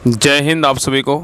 जय हिंद आप सभी को।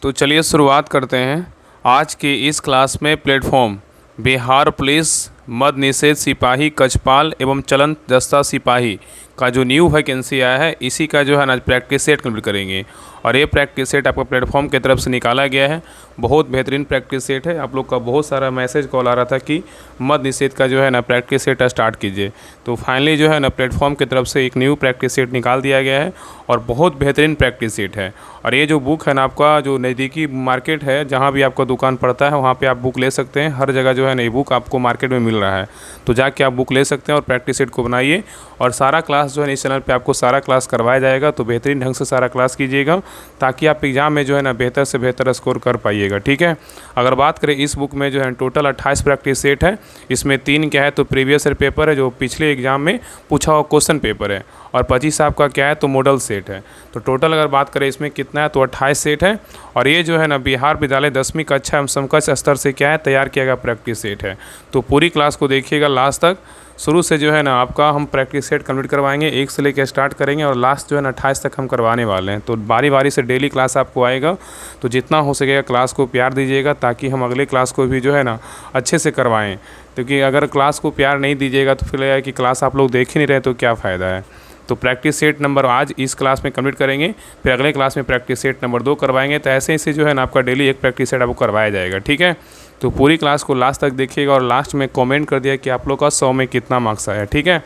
तो चलिए शुरुआत करते हैं आज की इस क्लास में। प्लेटफॉर्म बिहार पुलिस मद निषेध सिपाही कछपाल एवं चलन दस्ता सिपाही का जो न्यू वैकेंसी आया है इसी का जो है ना प्रैक्टिस सेट कंप्लीट करेंगे। और ये प्रैक्टिस सेट आपका प्लेटफॉर्म की तरफ से निकाला गया है। बहुत बेहतरीन प्रैक्टिस सेट है। आप लोग का बहुत सारा मैसेज कॉल आ रहा था कि मद निषेध का जो है ना प्रैक्टिस सेट स्टार्ट कीजिए। तो फाइनली जो है ना प्लेटफॉर्म की तरफ से एक न्यू प्रैक्टिस सेट निकाल दिया गया है और बहुत बेहतरीन प्रैक्टिस सेट है। और ये जो बुक है ना आपका जो नज़दीकी मार्केट है जहाँ भी आपका दुकान पड़ता है वहाँ पे आप बुक ले सकते हैं। हर जगह जो है ना ये बुक आपको मार्केट में मिल रहा है, तो जाके आप बुक ले सकते हैं और प्रैक्टिस सेट को बनाइए। और सारा क्लास जो है इस चैनल पे आपको सारा क्लास करवाया जाएगा, तो बेहतरीन ढंग से सारा क्लास कीजिएगा ताकि आप एग्ज़ाम में जो है ना बेहतर से बेहतर स्कोर कर पाइएगा। ठीक है। अगर बात करें इस बुक में जो है टोटल 28 प्रैक्टिस सेट है। इसमें 3 क्या है तो प्रीवियस ईयर पेपर है जो पिछले एग्जाम में पूछा हुआ क्वेश्चन पेपर है, और 25 आपका क्या है तो मॉडल सेट है। तो टोटल अगर बात करें इसमें कितना है तो 28 सेट है। और ये जो है ना बिहार विद्यालय 10वीं कक्षा एवं समकक्ष स्तर से क्या है तैयार किया गया प्रैक्टिस सेट है। तो पूरी क्लास को देखिएगा लास्ट तक। शुरू से जो है ना आपका हम प्रैक्टिस सेट कंप्लीट करवाएंगे, 1 से लेकर स्टार्ट करेंगे और लास्ट जो है ना 28 तक हम करवाने वाले हैं। तो बारी बारी से डेली क्लास आपको आएगा, तो जितना हो सकेगा क्लास को प्यार दीजिएगा ताकि हम अगले क्लास को भी जो है ना अच्छे से करवाएं। क्योंकि अगर क्लास को प्यार नहीं दीजिएगा तो फिर लगेगा कि क्लास आप लोग देख ही नहीं रहे तो क्या फ़ायदा है। तो प्रैक्टिस सेट नंबर आज इस क्लास में कंप्लीट करेंगे, फिर अगले क्लास में प्रैक्टिस सेट नंबर 2 करवाएंगे। तो ऐसे ऐसे जो है ना आपका डेली एक प्रैक्टिस सेट आपको करवाया जाएगा। ठीक है। तो पूरी क्लास को लास्ट तक देखिएगा और लास्ट में कमेंट कर दिया कि आप लोग का 100 में कितना मार्क्स आया। ठीक है।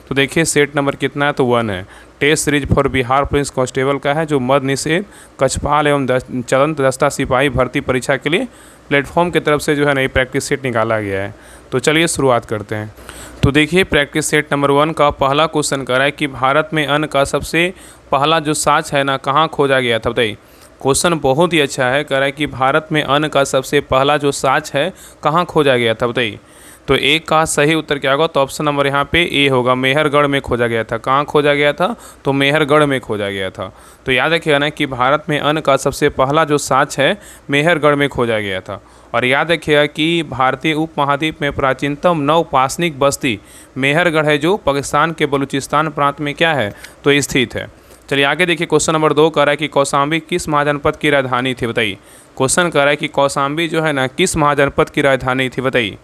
तो देखिए सेट नंबर कितना है तो 1 है। Test series for Bihar police constable का है जो मद निषेध कछपाल एवं चलन दस्ता सिपाही भर्ती परीक्षा के लिए प्लेटफॉर्म की तरफ से जो है ना ये प्रैक्टिस सेट निकाला गया है। तो चलिए शुरुआत करते हैं। तो देखिए प्रैक्टिस सेट नंबर 1 का पहला क्वेश्चन कर रहा है कि भारत में अन्न का सबसे पहला जो साच है ना कहाँ खोजा गया था बताइए। क्वेश्चन बहुत ही अच्छा है। कह रहा है कि भारत में अन्न का सबसे पहला जो साच है कहाँ खोजा गया था बताइए। तो एक का सही उत्तर क्या होगा तो ऑप्शन नंबर यहाँ पे ए होगा, मेहरगढ़ में खोजा गया था। कहाँ खोजा गया था तो मेहरगढ़ में खोजा गया था। तो याद रखिएगा ना कि भारत में अन्न का सबसे पहला जो साच है मेहरगढ़ में खोजा गया था। और याद रखिएगा कि भारतीय उपमहाद्वीप में प्राचीनतम नवपाषाणिक बस्ती मेहरगढ़ है जो पाकिस्तान के बलूचिस्तान प्रांत में क्या है तो स्थित है। चलिए आगे देखिए क्वेश्चन नंबर 2 कह रहा है कि कौशाम्बी किस महाजनपद की राजधानी थी बताइए। क्वेश्चन कह रहा है कि कौशाम्बी जो है ना किस महाजनपद की राजधानी थी बताइए।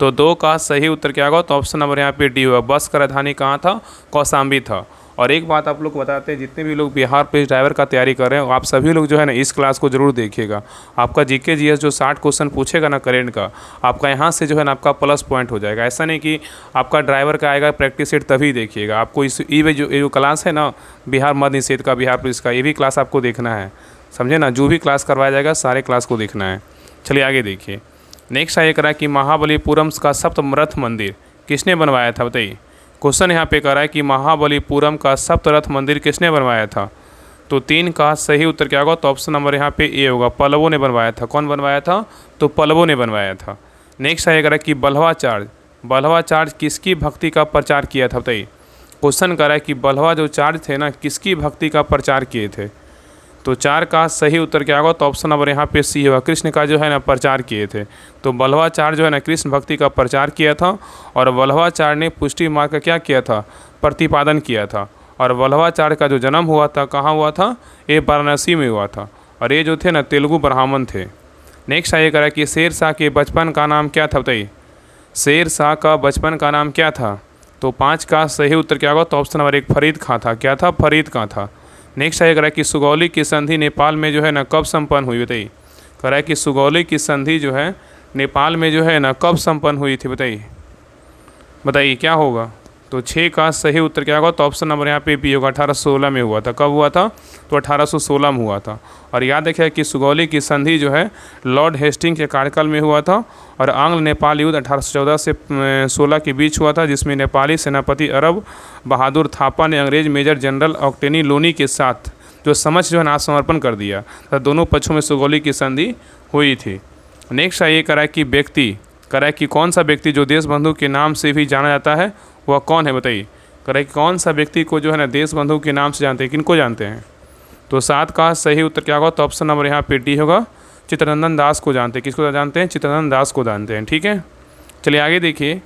तो 2 का सही उत्तर क्या होगा तो ऑप्शन नंबर यहाँ पे डी होगा। बस का राजधानी कहाँ था कौशाम्बी था। और एक बात आप लोग को बताते हैं, जितने भी लोग बिहार पुलिस ड्राइवर का तैयारी कर रहे हैं आप सभी लोग जो है ना इस क्लास को जरूर देखिएगा। आपका जीके जीएस जो 60 क्वेश्चन पूछेगा ना करेंट का, आपका यहाँ से जो है ना आपका प्लस पॉइंट हो जाएगा। ऐसा नहीं कि आपका ड्राइवर का आएगा प्रैक्टिस सेट तभी देखिएगा। आपको इस ये जो क्लास है ना बिहार मद निषेध का बिहार पुलिस का, ये भी क्लास आपको देखना है, समझे ना। जो भी क्लास करवाया जाएगा सारे क्लास को देखना है। चलिए आगे देखिए। नेक्स्ट ये करा कि महाबलीपुरम का सप्तरथ मंदिर किसने बनवाया था बताइए। क्वेश्चन यहाँ पे कह रहा है कि महाबलीपुरम का सप्तरथ मंदिर किसने बनवाया था। तो 3 का सही उत्तर क्या होगा तो ऑप्शन नंबर यहाँ पे ए होगा, पल्लवों ने बनवाया था। कौन बनवाया था तो पल्लवों ने बनवाया था। नेक्स्ट ये कह रहा है कि बल्हवाचार्य किसकी भक्ति का प्रचार किया था बताइए। क्वेश्चन कह रहा है कि बल्हवा जो चार्य थे ना किसकी भक्ति का प्रचार किए थे। तो 4 का सही उत्तर क्या होगा तो ऑप्शन नंबर यहाँ पे सी होगा, कृष्ण का जो है ना प्रचार किए थे। तो बल्हवाचार्य जो है ना कृष्ण भक्ति का प्रचार किया था। और बल्हवाचार्य ने पुष्टि मार्ग का क्या किया था प्रतिपादन किया था। और बल्हवाचार्य का जो जन्म हुआ था कहाँ हुआ था ये वाराणसी में हुआ था। और ये जो थे ना तेलुगु ब्राह्मण थे। नेक्स्ट आइए करा कि शेर शाह के बचपन का नाम क्या था बताइए। शेर शाह का बचपन का नाम क्या था। तो 5 का सही उत्तर क्या होगा तो ऑप्शन नंबर 1 फरीद खां था। क्या था फरीद खां था। नेक्स्ट है कह रहा है कि सुगौली की संधि नेपाल में जो है ना कब संपन्न हुई बताइए। कह रहा है कि सुगौली की संधि जो है नेपाल में जो है ना कब संपन्न हुई थी बताइए क्या होगा। तो 6 का सही उत्तर क्या होगा तो ऑप्शन नंबर यहाँ पे बी होगा, 1816 में हुआ था। कब हुआ था तो 1816 में हुआ था। और याद रखिए कि सुगौली की संधि जो है लॉर्ड हेस्टिंग के कार्यकाल में हुआ था। और आंग्ल नेपाल युद्ध 1814 से 16 के बीच हुआ था, जिसमें नेपाली सेनापति अरब बहादुर थापा ने अंग्रेज मेजर जनरल ऑक्टेनी लोनी के साथ जो समझ जो है आत्मसमर्पण कर दिया। तो दोनों पक्षों में सुगौली की संधि हुई थी। नेक्स्ट ये कह रहा है कि व्यक्ति कह रहा है कि कौन सा व्यक्ति जो देशबंधु के नाम से भी जाना जाता है वह कौन है बताइए। कह रहा है कि कौन सा व्यक्ति को जो है ना देशबंधु के नाम से जानते हैं, किनको जानते हैं। तो 7 का सही उत्तर क्या होगा तो ऑप्शन नंबर यहाँ पे डी होगा, चित्तरंजन दास को जानते हैं। किसको जानते हैं चित्तरंजन दास को जानते हैं। ठीक है। चलिए आगे देखिए।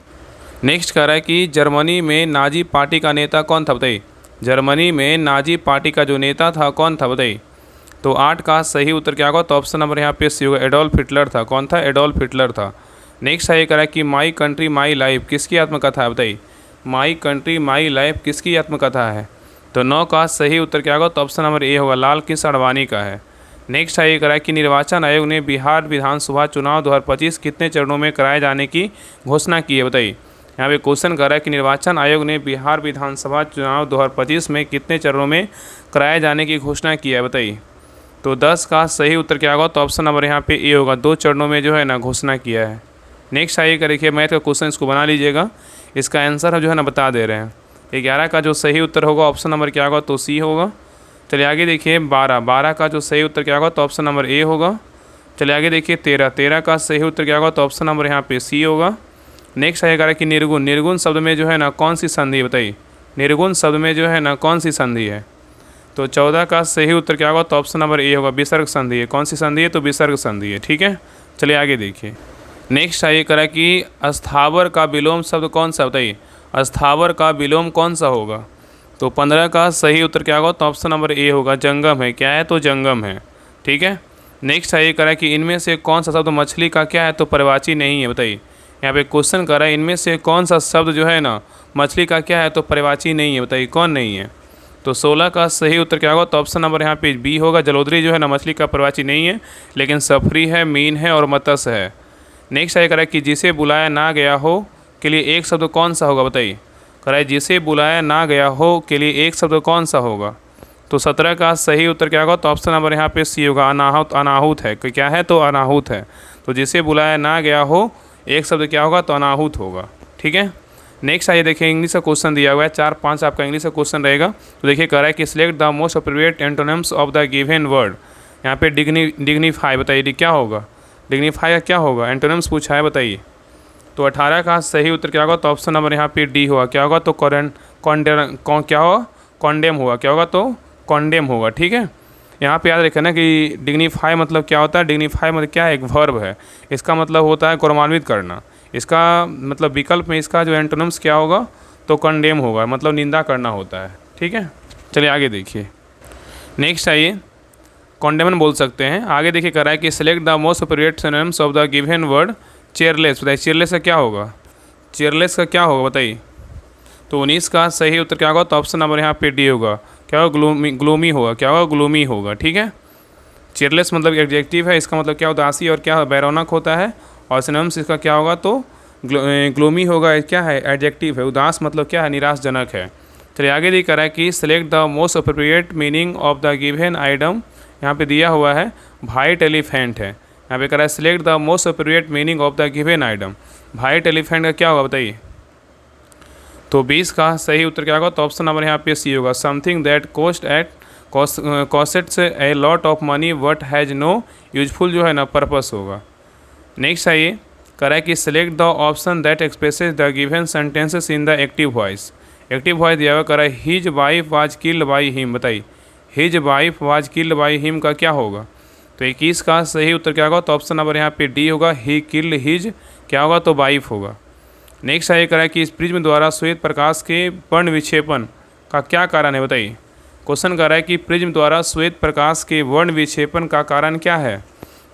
नेक्स्ट कह रहा है कि जर्मनी में नाजी पार्टी का नेता कौन था बताइए। जर्मनी में नाजी पार्टी का जो नेता था कौन था बताइए। तो 8 का सही उत्तर क्या होगा? तो ऑप्शन नंबर यहाँ पे सी होगा, एडोल्फ हिटलर था। कौन था? एडोल्फ हिटलर था। नेक्स्ट है करा कि माई कंट्री माई लाइफ किसकी आत्मकथा है? बताइए, माई कंट्री माई लाइफ किसकी आत्मकथा है? तो 9 का सही उत्तर क्या होगा? तो ऑप्शन नंबर ए होगा, लाल कृष्ण आडवाणी का है। नेक्स्ट है करा कि निर्वाचन आयोग ने बिहार विधानसभा चुनाव 2025 कितने चरणों में कराए जाने की घोषणा की है? बताइए, यहाँ पे क्वेश्चन कर रहा है कि निर्वाचन आयोग ने बिहार विधानसभा चुनाव 2025 में कितने चरणों में कराए जाने की घोषणा की है? बताइए। तो 10 का सही उत्तर क्या होगा? तो ऑप्शन नंबर यहाँ पे ए होगा, 2 चरणों में जो है ना घोषणा किया है। नेक्स्ट आइए देखिए मैथ का क्वेश्चन, इसको बना लीजिएगा। इसका आंसर जो है ना बता दे रहे हैं। 11 का जो सही उत्तर होगा ऑप्शन नंबर क्या होगा? तो सी होगा। चलिए आगे देखिए 12 का जो सही उत्तर क्या होगा? तो ऑप्शन नंबर ए होगा। चलिए आगे देखिए 13 का सही उत्तर क्या होगा? तो ऑप्शन नंबर यहाँ पे सी होगा। नेक्स्ट आएगा कि निर्गुण शब्द में जो है ना कौन सी संधि? बताइए, निर्गुण शब्द में जो है ना कौन सी संधि है? तो 14 का सही उत्तर क्या होगा? तो ऑप्शन नंबर ए होगा, विसर्ग संधि है। कौन सी संधि है? तो विसर्ग संधि है। ठीक है, चलिए आगे देखिए। नेक्स्ट आइए करा कि अस्थावर का विलोम शब्द कौन सा? बताइए, अस्थावर का विलोम कौन सा होगा? तो 15 का सही उत्तर क्या होगा? तो ऑप्शन नंबर ए होगा, जंगम है। क्या है? तो जंगम है। ठीक है, नेक्स्ट आइए करा कि इनमें से कौन सा शब्द मछली का क्या है? तो पर्यायवाची नहीं है। बताइए, यहाँ पे क्वेश्चन कर रहा है इनमें से कौन सा शब्द जो है ना मछली का क्या है? तो पर्यायवाची नहीं है। बताइए कौन नहीं है? तो 16 का सही उत्तर क्या होगा? तो ऑप्शन नंबर यहाँ पे बी होगा, जलोदरी जो है ना मछली का पर्यायवाची नहीं है, लेकिन सफरी है, मीन है और मत्स्य है। नेक्स्ट आइए करा कि जिसे बुलाया ना गया हो के लिए एक शब्द कौन सा होगा? बताइए, कराए जिसे बुलाया ना गया हो के लिए एक शब्द कौन सा होगा? तो 17 का सही उत्तर क्या होगा? तो ऑप्शन नंबर यहाँ पे सी होगा, अनाहुत। अनाहुत है। क्या है? तो अनाहुत है। तो जिसे बुलाया ना गया हो एक शब्द क्या होगा? तो अनाहुत होगा। ठीक है, नेक्स्ट आइए देखिए इंग्लिश का क्वेश्चन दिया हुआ है, 4-5 आपका इंग्लिश का क्वेश्चन रहेगा। तो देखिए कह रहा है कि select the most appropriate antonyms of the given word. यहाँ पे डिग्निफाई, बताइए क्या होगा? डिग्निफाई का क्या होगा? एंटोनिम्स पूछा है, बताइए। तो 18 का सही उत्तर क्या होगा? तो ऑप्शन नंबर यहाँ पे डी होगा। क्या होगा? तो क्या होगा? कॉन्डेम होगा। क्या होगा? तो कॉन्डेम होगा। ठीक है, यहाँ पे याद रखें ना कि डिग्निफाई मतलब क्या होता है? डिग्निफाई मतलब क्या है? एक वर्ब है। इसका मतलब होता है गौरवान्वित करना। इसका मतलब विकल्प में इसका जो एंटोनिम्स क्या होगा? तो कंडेम होगा, मतलब निंदा करना होता है। ठीक है, चलिए आगे देखिए। नेक्स्ट आइए, कॉन्डेमन बोल सकते हैं। आगे देखिए कर रहा है कि select the most appropriate synonyms of the given word chairless. बताइए चेयरलेस का क्या होगा? चेयरलेस का क्या होगा? बताइए। तो 19 का सही उत्तर क्या होगा? तो ऑप्शन नंबर यहाँ पे डी होगा। क्या होगा? ग्लूमी होगा। क्या होगा? ग्लूमी होगा। ठीक है, चेयरलेस मतलब एडजेक्टिव है, इसका मतलब क्या उदासी और क्या बैरौनक होता है। और सिनोनिम्स इसका क्या होगा? तो ग्लूमी होगा। क्या है? एडजेक्टिव है। उदास मतलब क्या है? निराशजनक है। चलिए आगे दी करा है कि select the most appropriate meaning of the given item. यहाँ पे दिया हुआ है वाइट एलिफेंट है। यहाँ पे करा है select the most appropriate meaning of the given item. White elephant का क्या होगा? बताइए। तो 20 का सही उत्तर क्या होगा? तो ऑप्शन नंबर यहाँ पे सी होगा, something that costs a lot of money but has no useful जो है ना पर्पस होगा। नेक्स्ट आइए करा है कि select the option that expresses the given sentences in the active voice. Active voice दिया हुआ करा है his wife was killed by him. बताइए, his wife was killed by him का क्या होगा? तो 21 का सही उत्तर क्या होगा? तो ऑप्शन नंबर यहाँ पे डी होगा, ही किल्ड हिज क्या होगा? तो वाइफ होगा। नेक्स्ट आइए करा है कि इस प्रिज्म द्वारा श्वेत प्रकाश के वर्ण विक्षेपण का क्या कारण है? बताइए, क्वेश्चन कर रहा है कि प्रिज्म द्वारा श्वेत प्रकाश के वर्ण विक्षेपण का कारण क्या है?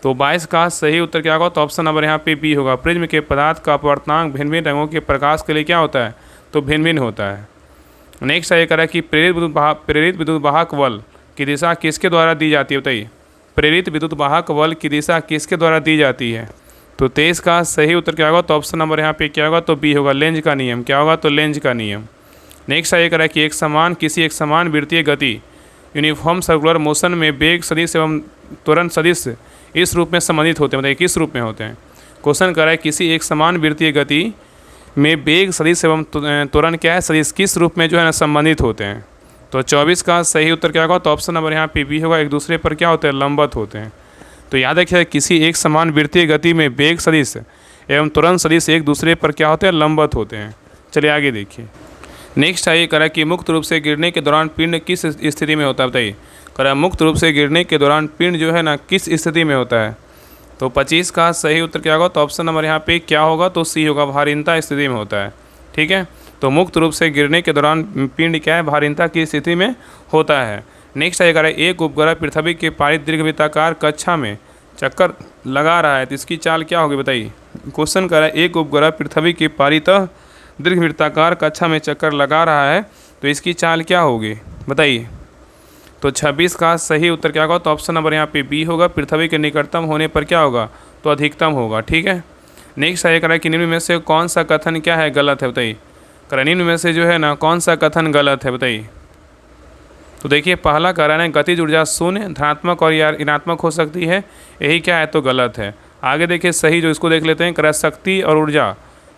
तो 22 का सही उत्तर क्या होगा? तो ऑप्शन नंबर यहाँ पे बी होगा, प्रिज्म के पदार्थ का अपवर्तनांक भिन्न भिन्न रंगों के प्रकाश के लिए क्या होता है? तो भिन्न भिन्न होता है। नेक्स्ट आइए करा है कि प्रेरित विद्युत वाहक बल की दिशा किसके द्वारा दी जाती है? बताइए, प्रेरित विद्युत वाहक बल की दिशा किसके द्वारा दी जाती है? तो 23 का सही उत्तर क्या होगा? तो ऑप्शन नंबर यहाँ पे क्या होगा? तो बी होगा, लेंज का नियम। क्या होगा? तो लेंज का नियम। नेक्स्ट आइए करा है कि किसी एक समान वृत्तीय गति यूनिफॉर्म सर्कुलर मोशन में वेग सदिश एवं त्वरण सदिश इस रूप में संबंधित होते हैं। बताइए किस रूप में होते हैं? क्वेश्चन कर रहा है किसी एक समान वृत्तीय गति में वेग सदिश एवं त्वरण क्या है? सदिश किस रूप में जो है ना संबंधित होते हैं? तो 24 का सही उत्तर क्या होगा? तो ऑप्शन नंबर यहाँ पे बी होगा, एक दूसरे पर क्या होते हैं? लंबवत होते हैं। तो याद रखिए किसी एक समान वृत्तीय गति में वेग सदिश एवं त्वरण सदिश एक दूसरे पर क्या होते हैं? लंबवत होते हैं। चलिए आगे देखिए। नेक्स्ट आइए करा कि मुक्त रूप से गिरने के दौरान पिंड किस स्थिति में होता है? बताइए, करा मुक्त रूप से गिरने के दौरान पिंड जो है ना किस स्थिति में होता है? तो 25 का सही उत्तर क्या होगा? तो ऑप्शन नंबर यहाँ पे क्या होगा? तो सी होगा, भारीनता स्थिति में होता है। ठीक है, तो मुक्त रूप से गिरने के दौरान पिंड क्या है? भारीनता की स्थिति में होता है। नेक्स्ट आएगा एक उपग्रह पृथ्वी के पारित दीर्घवृत्ताकार कक्षा में चक्कर लगा रहा है तो इसकी चाल क्या होगी बताइए। क्वेश्चन कर रहा है एक उपग्रह पृथ्वी के पारित दीर्घवृत्ताकार कक्षा में चक्कर लगा रहा है तो इसकी चाल क्या होगी बताइए। तो 26 का सही उत्तर क्या होगा, तो ऑप्शन नंबर यहाँ पे बी होगा। पृथ्वी के निकटतम होने पर क्या होगा, तो अधिकतम होगा। ठीक है, नेक्स्ट आएगा कि निम्न में से कौन सा कथन क्या है, गलत है बताइए। निम्न में से जो है ना कौन सा कथन गलत है बताइए। तो देखिए पहला कह रहा है गतिज ऊर्जा शून्य, धनात्मक और या ऋणात्मक हो सकती है, यही क्या है तो गलत है। आगे देखिए सही जो इसको देख लेते हैं, कह शक्ति और ऊर्जा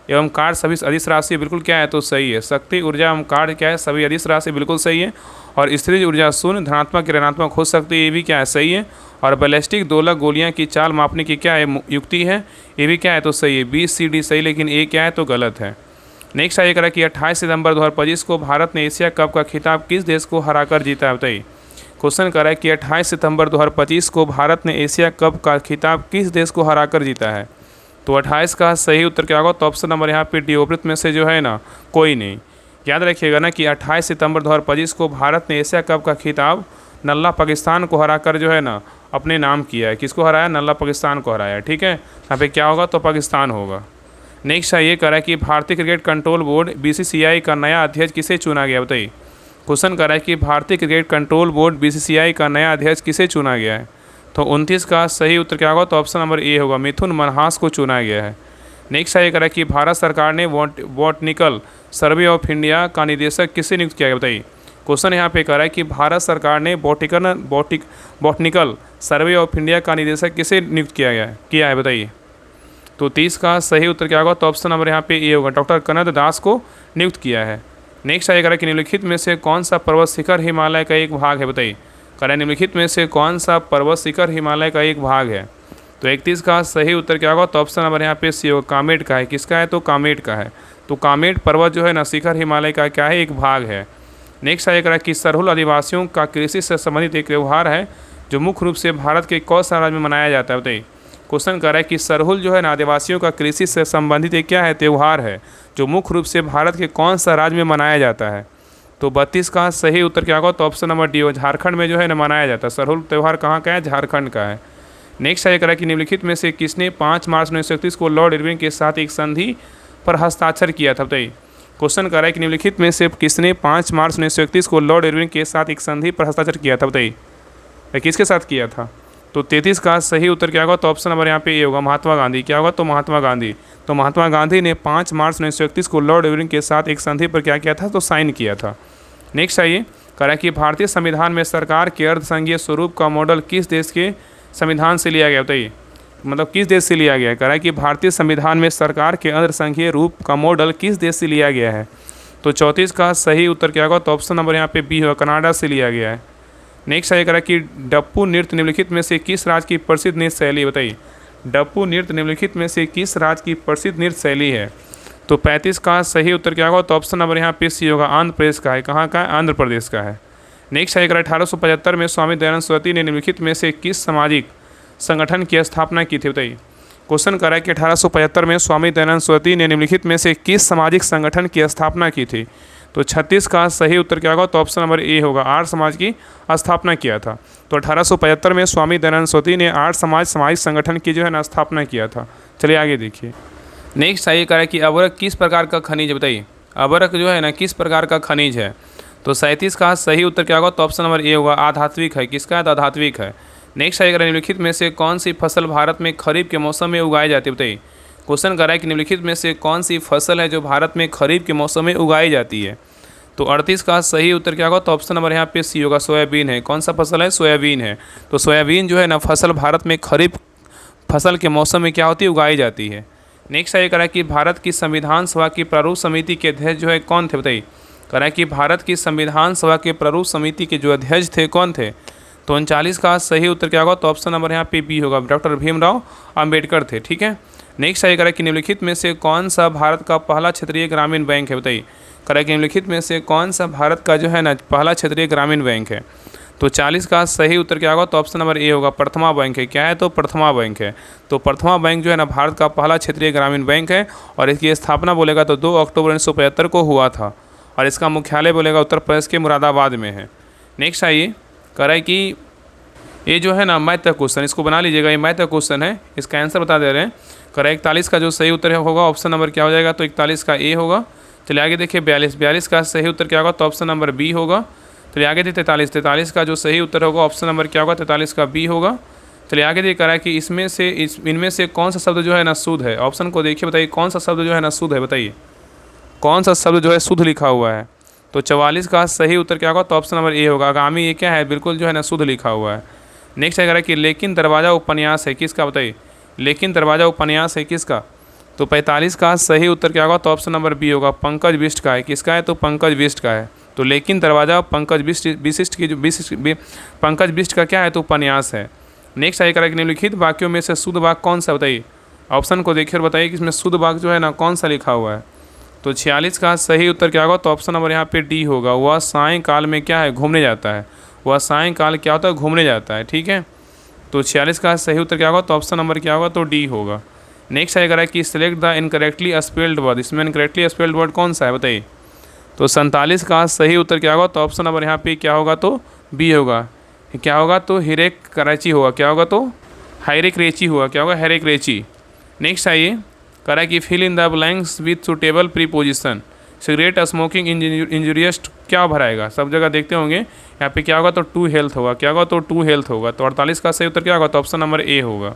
एवं कार्य सभी अदिश राशि बिल्कुल क्या है तो सही है। शक्ति ऊर्जा एवं कार्य क्या है सभी अदिश राशि बिल्कुल सही है। और स्थितिज ऊर्जा शून्य, धनात्मक या ऋणात्मक हो सकती है, ये भी क्या है सही है। और बैलिस्टिक दोलक गोलियां की चाल मापने की क्या है युक्ति है, ये भी क्या है तो सही है। बी सी डी सही, लेकिन ए क्या है तो गलत है। नेक्स्ट आइए करा कि 28 सितंबर 2025 को भारत ने एशिया कप का खिताब किस देश को हराकर जीता है बताइए। क्वेश्चन कर रहा है कि 28 सितंबर 2025 को भारत ने एशिया कप का खिताब किस देश को हराकर जीता है। तो 28 का सही उत्तर क्या होगा, तो ऑप्शन नंबर यहाँ पे डी उपरोक्त में से जो है ना कोई नहीं। याद रखिएगा ना कि 28 सितंबर 2025 को भारत ने एशिया कप का खिताब नल्ला पाकिस्तान को हराकर जो है ना अपने नाम किया है। किसको हराया, नल्ला पाकिस्तान को हराया। ठीक है, यहाँ पे क्या होगा तो पाकिस्तान होगा। नेक्स्ट ये कह रहा है कि भारतीय क्रिकेट कंट्रोल बोर्ड BCCI का नया अध्यक्ष किसे चुना गया बताइए। क्वेश्चन कर रहा है कि भारतीय क्रिकेट कंट्रोल बोर्ड BCCI का नया अध्यक्ष किसे चुना गया है। तो 29 का सही उत्तर क्या होगा, तो ऑप्शन नंबर ए होगा, मिथुन मनहास को चुना गया है। नेक्स्ट ये कह रहा है कि भारत सरकार ने बॉटनिकल सर्वे ऑफ इंडिया का निदेशक किसे नियुक्त किया गया बताइए। क्वेश्चन यहाँ पे कह रहा है कि भारत सरकार ने बॉटनिकल सर्वे ऑफ इंडिया का निदेशक किसे नियुक्त किया है बताइए। तो 30 का सही उत्तर क्या होगा, तो ऑप्शन नंबर यहाँ पे ए होगा, डॉक्टर कनद दास को नियुक्त किया है। नेक्स्ट आएगा कि निम्नलिखित में से कौन सा पर्वत शिखर हिमालय का एक भाग है बताइए। करें निम्नलिखित में से कौन सा पर्वत शिखर हिमालय का एक भाग है। तो 31 का सही उत्तर क्या होगा, तो ऑप्शन नंबर यहाँ पे सी होगा, कामेट का है। किसका है तो कामेट का है। तो कामेट पर्वत जो है ना शिखर हिमालय का क्या है एक भाग है। नेक्स्ट आएगा कि सरहुल आदिवासियों का कृषि से संबंधित एक त्यौहार है जो मुख्य रूप से भारत के कौन सा राज्य में मनाया जाता है बताइए। क्वेश्चन कर रहा है कि सरहुल जो है ना आदिवासियों का कृषि से संबंधित एक क्या है त्यौहार है जो मुख्य रूप से भारत के कौन सा राज्य में मनाया जाता है। तो 32 का सही उत्तर क्या होगा, तो ऑप्शन नंबर डी हो, झारखंड में जो है ना मनाया जाता है। सरहुल त्यौहार कहाँ का है, झारखंड का है। नेक्स्ट आइए करा कि निम्नलिखित में से किसने 5 मार्च 1931 को लॉर्ड इरविन के साथ एक संधि पर हस्ताक्षर किया था बताइए। क्वेश्चन कर रहा है कि निम्नलिखित में से किसने 5 मार्च 1931 को लॉर्ड इरविन के साथ एक संधि पर हस्ताक्षर किया था बताइए, किसके साथ किया था। तो 33 का सही उत्तर क्या होगा, तो ऑप्शन नंबर यहाँ पे ये होगा, महात्मा गांधी। क्या होगा, तो महात्मा गांधी। तो महात्मा गांधी ने 5 मार्च 1931 को लॉर्ड इरविन के साथ एक संधि पर क्या किया था, तो साइन किया था। नेक्स्ट आइए कह रहा है कि भारतीय संविधान में सरकार के अर्धसंघीय स्वरूप का मॉडल किस देश के संविधान से लिया गया बताइए। मतलब किस देश से लिया गया है, कह रहा है कि भारतीय संविधान में सरकार के अर्धसंघीय रूप का मॉडल किस देश से लिया गया है। तो 34 का सही उत्तर क्या होगा, तो ऑप्शन नंबर यहाँ पे बी होगा, कनाडा से लिया गया है। नेक्स्ट आइए कह रहा है कि डप्पू नृत्य निम्नलिखित में से किस राज्य की प्रसिद्ध नृत्य शैली बताइए। डप्पू नृत्य निम्नलिखित में से किस राज्य की प्रसिद्ध नृत्य शैली है। तो 35 का सही उत्तर क्या होगा, तो ऑप्शन नंबर यहाँ पे सी होगा, आंध्र प्रदेश का है। कहाँ का है, आंध्र प्रदेश का है। नेक्स्ट आइए 1875 में स्वामी दयानंद सरस्वती ने निम्नलिखित में से किस सामाजिक संगठन की स्थापना की थी बताइए। क्वेश्चन कर रहा है कि 1875 में स्वामी दयानंद सरस्वती ने निम्नलिखित में से किस सामाजिक संगठन की स्थापना की थी। तो 36 का सही उत्तर क्या होगा, तो ऑप्शन नंबर ए होगा, आर्य समाज की स्थापना किया था। तो 1875 में स्वामी दयानंद सरस्वती ने आर्य सामाजिक संगठन की जो है ना स्थापना किया था। चलिए आगे देखिए। नेक्स्ट आइए कह रहा है कि अबरक किस प्रकार का खनिज है बताइए। अबरक जो है ना किस प्रकार का खनिज है। तो 37 का सही उत्तर क्या होगा, तो ऑप्शन नंबर ए होगा, आधात्विक है। किसका है, तो आधात्विक है। नेक्स्ट आइए निम्नलिखित में से कौन सी फसल भारत में खरीफ के मौसम में उगाई जाती है बताइए। क्वेश्चन कर रहा है कि निम्नलिखित में से कौन सी फसल है जो भारत में खरीफ के मौसम में उगाई जाती है। तो 38 का सही उत्तर क्या होगा, तो ऑप्शन नंबर यहाँ पे सी होगा, सोयाबीन है। कौन सा फसल है, सोयाबीन है। तो सोयाबीन जो है ना फसल भारत में खरीफ फसल के मौसम में क्या होती है, उगाई जाती है। नेक्स्ट आइए कह रहा है कि भारत की संविधान सभा की प्रारूप समिति के अध्यक्ष जो है कौन थे बताइए। कह रहा है कि भारत की संविधान सभा के प्रारूप समिति के जो अध्यक्ष थे कौन थे। तो 39 का सही उत्तर क्या होगा, तो ऑप्शन नंबर यहाँ पे बी होगा, डॉक्टर भीमराव अंबेडकर थे। ठीक है। नेक्स्ट आइए कह रहा है कि निम्नलिखित में से कौन सा भारत का पहला क्षेत्रीय ग्रामीण बैंक है बताइए। कह रहा है कि निम्नलिखित में से कौन सा भारत का जो है ना पहला क्षेत्रीय ग्रामीण बैंक है। तो 40 का सही उत्तर क्या होगा, तो ऑप्शन नंबर ए होगा, प्रथमा बैंक है। क्या है, तो प्रथमा बैंक है। तो प्रथमा बैंक जो है ना भारत का पहला क्षेत्रीय ग्रामीण बैंक है और इसकी स्थापना बोलेगा तो 2 अक्टूबर 1975 को हुआ था और इसका मुख्यालय बोलेगा उत्तर प्रदेश के मुरादाबाद में है। नेक्स्ट आइए कह रहा है कि ये जो है ना मैथ का क्वेश्चन, इसको बना लीजिएगा, ये मैथ का क्वेश्चन है, इसका आंसर बता दे रहे हैं। कह रहा है 41 का जो सही उत्तर होगा ऑप्शन नंबर क्या हो जाएगा, तो 41 का ए होगा। चलिए आगे देखिए 42 का सही उत्तर क्या होगा, तो ऑप्शन नंबर बी होगा। चलिए आगे देखिए 43 का जो सही उत्तर होगा ऑप्शन नंबर क्या होगा, 43 का बी होगा। चलिए आगे देखिए कह रहा है कि इनमें से कौन सा शब्द जो है ना शुद्ध है। ऑप्शन को देखिए, बताइए कौन सा शब्द जो है ना शुद्ध है, बताइए कौन सा शब्द जो है शुद्ध लिखा हुआ है। तो 44 का सही उत्तर क्या होगा, तो ऑप्शन नंबर ए होगा। आगामी ये क्या है, बिल्कुल जो है ना शुद्ध लिखा हुआ है। नेक्स्ट है कि लेकिन दरवाज़ा उपन्यास है किसका, बताइए लेकिन दरवाज़ा उपन्यास है किसका। तो 45 का सही उत्तर क्या होगा, तो ऑप्शन नंबर बी होगा, पंकज बिष्ट का है। किसका है, तो पंकज बिष्ट का है। तो लेकिन दरवाज़ा पंकज बिष्ट का क्या है, तो उपन्यास है। नेक्स्ट है कि निम्नलिखित वाक्यों में से शुद्ध वाक्य कौन सा, बताइए ऑप्शन को देखिए और बताइए कि इसमें शुद्ध वाक्य जो है ना कौन सा लिखा हुआ है। तो 46 का सही उत्तर क्या होगा, तो ऑप्शन नंबर यहाँ पे डी होगा। वह सायंकाल में क्या है, घूमने जाता है। वह सायंकाल क्या होता है, घूमने जाता है। ठीक है, तो 46 का सही उत्तर क्या होगा, तो ऑप्शन नंबर क्या होगा, तो डी होगा। नेक्स्ट है कि select the incorrectly spelled word, इसमें इनकरेक्टली स्पेल्ड वर्ड कौन सा है, बताइए। तो 47 का सही उत्तर क्या होगा, तो ऑप्शन नंबर यहाँ पे क्या होगा, तो बी होगा। क्या होगा, तो हिरेक कराची होगा। क्या होगा, तो हायरेक रेची होगा। क्या होगा, हैरेक रेची। नेक्स्ट आइए कह रहा है कि fill in the blanks with suitable preposition. Cigarette smoking injurious क्या भराएगा, सब जगह देखते होंगे। यहाँ पे क्या होगा, तो टू हेल्थ होगा। क्या होगा, तो टू हेल्थ होगा। तो 48 का सही उत्तर क्या होगा, तो ऑप्शन नंबर ए होगा।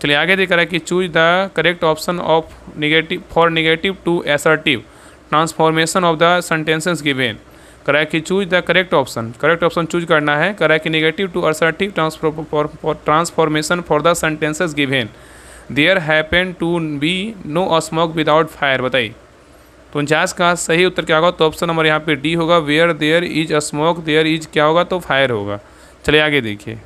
चलिए आगे देख रहा है कि choose the correct option of negative to assertive transformation of the sentences given. कह रहा है कि choose the correct option choose करना है। कह रहा है कि negative to assertive transformation for the sentences given. There happen to be no smoke without fire, बताइए। तो 49 का सही उत्तर क्या होगा, तो ऑप्शन नंबर यहाँ पे डी होगा। Where there is smoke there is क्या होगा, तो फायर होगा। चलिए आगे देखिए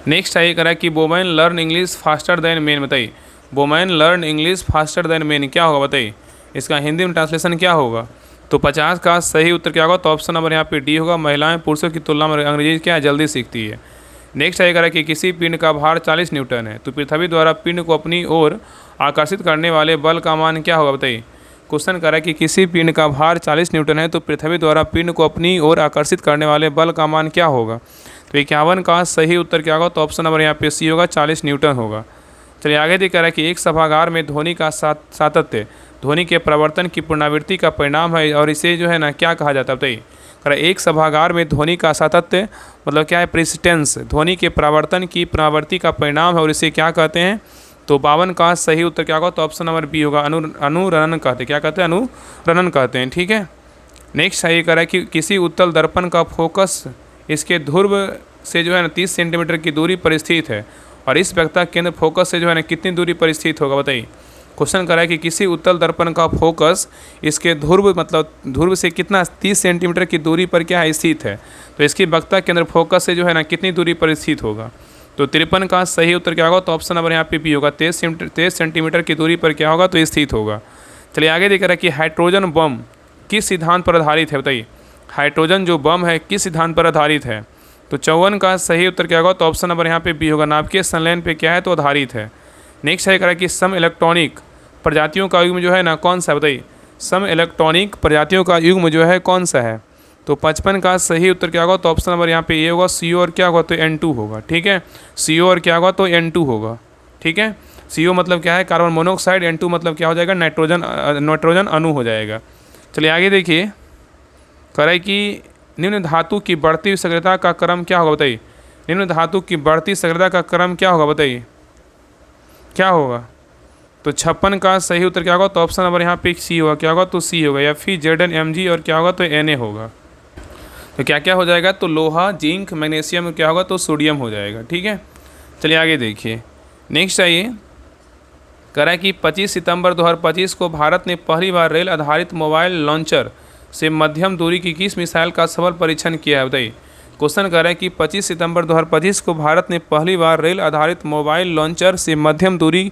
नेक्स्ट आइए करा कि women learn English faster than men, बताइए women learn English faster than men क्या होगा, बताइए इसका हिंदी में ट्रांसलेशन क्या होगा। तो 50 का सही उत्तर क्या होगा, तो ऑप्शन नंबर यहाँ पे डी होगा। महिलाएं पुरुषों की तुलना में अंग्रेजी क्या है, जल्दी सीखती है। नेक्स्ट आएगा कि किसी पिंड का भार 40 न्यूटन है, तो पृथ्वी द्वारा पिंड को अपनी ओर आकर्षित करने वाले बल का मान क्या होगा, बताइए। क्वेश्चन कर रहा है कि किसी पिंड का भार 40 न्यूटन है, तो पृथ्वी द्वारा पिंड को अपनी ओर आकर्षित करने वाले बल का मान क्या होगा। तो 51 का सही उत्तर क्या होगा, तो ऑप्शन नंबर यहाँ पे सी होगा, 40 न्यूटन होगा। चलिए आगे देख रहा है कि एक सभागार में ध्वनि का सातत्य ध्वनि के प्रवर्तन की पुनरावृत्ति का परिणाम है, और इसे जो है ना क्या कहा जाता है, बताइए। कह एक सभागार में ध्वनि का सातत्य मतलब क्या है, प्रेसिस्टेंस ध्वनि के प्रवर्तन की पुनरावृत्ति का परिणाम है, और इसे क्या कहते हैं। तो 52 का सही उत्तर क्या होगा, तो ऑप्शन नंबर बी होगा, अनुरणन कहते हैं। क्या कहते हैं, अनुरणन कहते हैं। ठीक है, नेक्स्ट सही कह रहा है कि किसी उत्तल दर्पण का फोकस इसके ध्रुव से जो है ना 30 सेंटीमीटर की दूरी पर स्थित है, और इस वक्ता केंद्र फोकस से जो है ना कितनी दूरी पर स्थित होगा, बताइए। क्वेश्चन कर रहा है कि किसी उत्तल दर्पण का फोकस इसके ध्रुव मतलब ध्रुव से कितना 30 सेंटीमीटर की दूरी पर क्या है, स्थित है। तो इसकी वक्ता केंद्र फोकस से जो है ना कितनी दूरी पर स्थित होगा। तो 53 का सही उत्तर क्या होगा, तो ऑप्शन नंबर यहाँ पे बी होगा, 23 सेंटीमीटर की दूरी पर क्या होगा, तो स्थित होगा। चलिए आगे देख रहा है कि हाइड्रोजन बम किस सिद्धांत पर आधारित है, बताइए। हाइड्रोजन जो बम है किस सिद्धांत पर आधारित है। तो 54 का सही उत्तर क्या होगा, तो ऑप्शन नंबर यहाँ पे बी होगा, नाभिकीय संलयन पे क्या है, तो आधारित है। नेक्स्ट है कह रहा है कि सम इलेक्ट्रॉनिक प्रजातियों का युग्म जो है ना कौन सा है, बताइए। सम इलेक्ट्रॉनिक प्रजातियों का युग्म जो है कौन सा है। तो 55 का सही उत्तर क्या होगा, तो ऑप्शन नंबर यहाँ पे ये होगा, CO और क्या होगा, तो N2 होगा। ठीक है, CO और क्या होगा, तो N2 होगा। ठीक है, CO मतलब क्या है, कार्बन मोनोऑक्साइड, N2 मतलब क्या हो जाएगा, नाइट्रोजन अणु हो जाएगा। चलिए आगे देखिए, कह रहा है कि निम्न धातु की बढ़ती सक्रियता का क्रम क्या होगा, बताइए। निम्न धातु की बढ़ती सक्रियता का क्रम क्या होगा, बताइए क्या होगा। तो 56 का सही उत्तर क्या होगा, तो ऑप्शन नंबर यहाँ पे सी होगा। क्या होगा, तो सी होगा, या फिर ZnMg और क्या होगा, तो Na होगा। तो क्या क्या हो जाएगा, तो लोहा, जिंक, मैग्नीशियम क्या होगा, तो सोडियम हो जाएगा। ठीक है, चलिए आगे देखिए। नेक्स्ट आइए, कह रहा है कि 25 सितंबर 2025 को भारत ने पहली बार रेल आधारित मोबाइल लॉन्चर से मध्यम दूरी की किस मिसाइल का सफल परीक्षण किया है, बताइए। क्वेश्चन कर रहा है कि 25 सितंबर 2025 को भारत ने पहली बार रेल आधारित मोबाइल लॉन्चर से मध्यम दूरी